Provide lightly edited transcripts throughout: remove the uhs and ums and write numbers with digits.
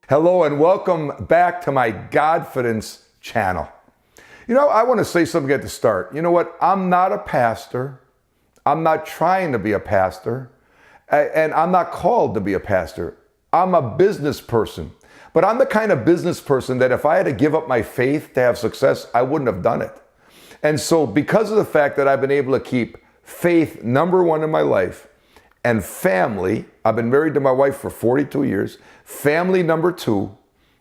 Hello and welcome back to my Godfidence channel. You know, I want to say something at the start. You know what? I'm not a pastor. I'm not trying to be a pastor. And I'm not called to be a pastor. I'm a business person. But I'm the kind of business person that if I had to give up my faith to have success, I wouldn't have done it. And so because of the fact that I've been able to keep faith number one in my life, and family, I've been married to my wife for 42 years, family number two,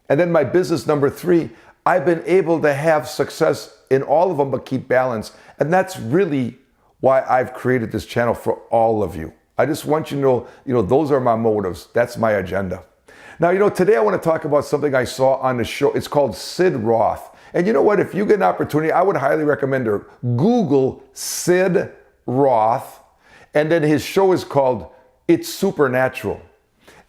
and then my business number three, I've been able to have success in all of them but keep balance. And that's really why I've created this channel for all of you. I just want you to know, those are my motives. That's my agenda. Now, today I want to talk about something I saw on the show. It's called Sid Roth. And you know what? If you get an opportunity, I would highly recommend to Google Sid Roth. And then his show is called It's Supernatural.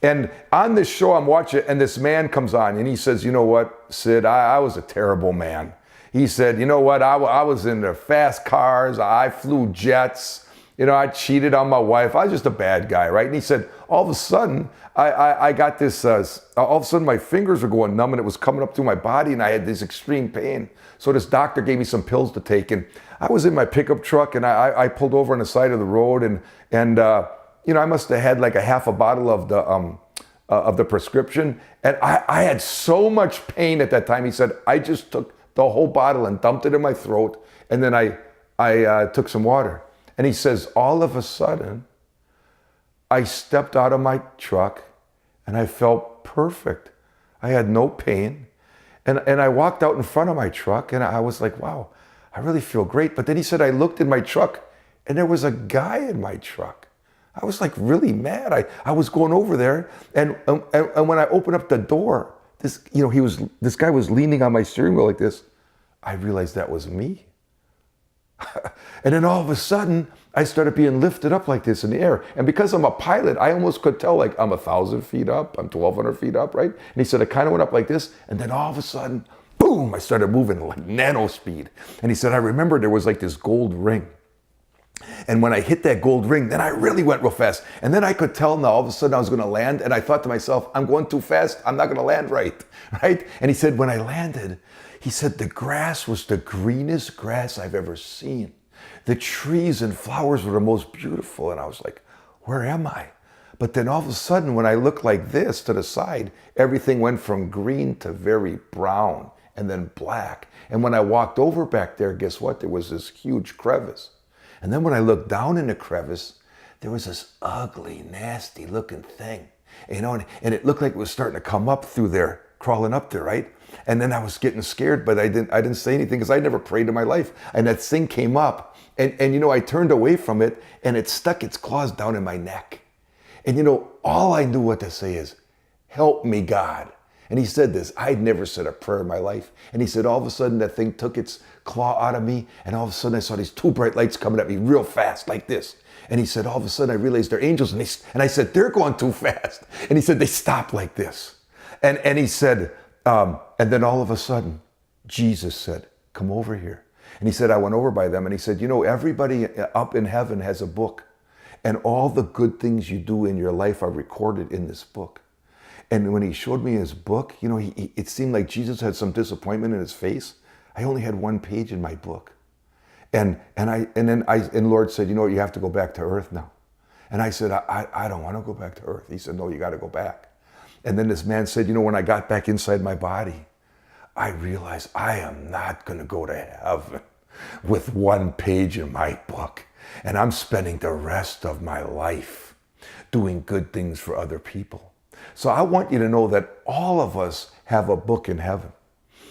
And on this show, I'm watching, and this man comes on, and he says, you know what, Sid, I was a terrible man. He said, you know what, I was into fast cars, I flew jets, I cheated on my wife, I was just a bad guy, right? And he said, all of a sudden, I got this, all of a sudden my fingers were going numb, and it was coming up through my body, and I had this extreme pain. So this doctor gave me some pills to take, and I was in my pickup truck, and I pulled over on the side of the road, and I must have had like a half a bottle of the prescription, and I had so much pain at that time. He said, I just took the whole bottle and dumped it in my throat, and then I took some water. And he says, all of a sudden, I stepped out of my truck, and I felt perfect. I had no pain, and I walked out in front of my truck, and I was like, wow, I really feel great. But then he said, I looked in my truck, and there was a guy in my truck. I was like really mad. I was going over there, and when I opened up the door, this guy was leaning on my steering wheel like this. I realized that was me. And then all of a sudden, I started being lifted up like this in the air. And because I'm a pilot, I almost could tell like I'm 1,000 feet up, I'm 1,200 feet up, right? And he said, I kind of went up like this, and then all of a sudden, boom, I started moving like nano speed. And he said, I remember there was like this gold ring. And when I hit that gold ring, then I really went real fast. And then I could tell now all of a sudden I was going to land. And I thought to myself, I'm going too fast. I'm not going to land right. And he said, when I landed, he said, the grass was the greenest grass I've ever seen. The trees and flowers were the most beautiful. And I was like, where am I? But then all of a sudden, when I looked like this to the side, everything went from green to very brown and then black. And when I walked over back there, guess what? There was this huge crevice. And then when I looked down in the crevice, there was this ugly, nasty looking thing, and it looked like it was starting to come up through there, crawling up there, right? And then I was getting scared, but I didn't say anything because I never prayed in my life. And that thing came up, and I turned away from it, and it stuck its claws down in my neck. And all I knew what to say is, help me, God. And he said this, I'd never said a prayer in my life. And he said, all of a sudden that thing took its claw out of me, and all of a sudden I saw these two bright lights coming at me real fast like this. And he said, all of a sudden I realized they're angels, and I said, they're going too fast. And he said, they stopped like this. And he said, and then all of a sudden, Jesus said, come over here. And he said, I went over by them, and he said, everybody up in heaven has a book, and all the good things you do in your life are recorded in this book. And when he showed me his book, it seemed like Jesus had some disappointment in his face. I only had one page in my book. And Lord said, you have to go back to earth now. And I said, I don't want to go back to earth. He said, no, you got to go back. And then this man said, when I got back inside my body, I realized I am not going to go to heaven with one page in my book. And I'm spending the rest of my life doing good things for other people. So I want you to know that all of us have a book in heaven.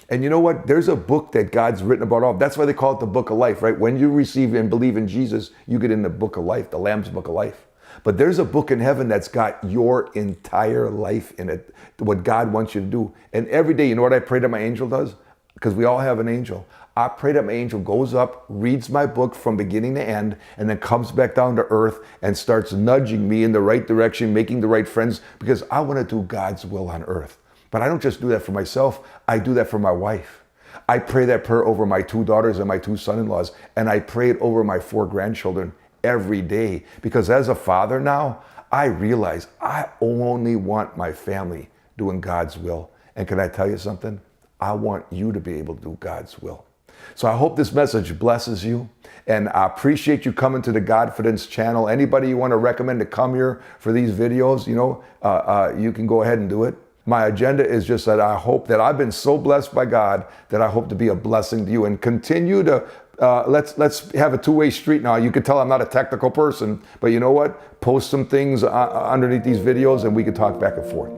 And you know what? There's a book that God's written about all. That's why they call it the book of life, right? When you receive and believe in Jesus, you get in the book of life, the Lamb's book of life. But there's a book in heaven that's got your entire life in it, what God wants you to do. And every day, you know what I pray that my angel does? Because we all have an angel. I pray that my angel goes up, reads my book from beginning to end, and then comes back down to earth and starts nudging me in the right direction, making the right friends, because I want to do God's will on earth. But I don't just do that for myself. I do that for my wife. I pray that prayer over my 2 daughters and my 2 son-in-laws, and I pray it over my 4 grandchildren every day. Because as a father now, I realize I only want my family doing God's will. And can I tell you something? I want you to be able to do God's will. So I hope this message blesses you, and I appreciate you coming to the Godfidence channel. Anybody you want to recommend to come here for these videos, you can go ahead and do it. My agenda is just that I hope that I've been so blessed by God that I hope to be a blessing to you, and continue to let's have a two-way street now. You can tell I'm not a technical person, but you know what? Post some things underneath these videos and we can talk back and forth.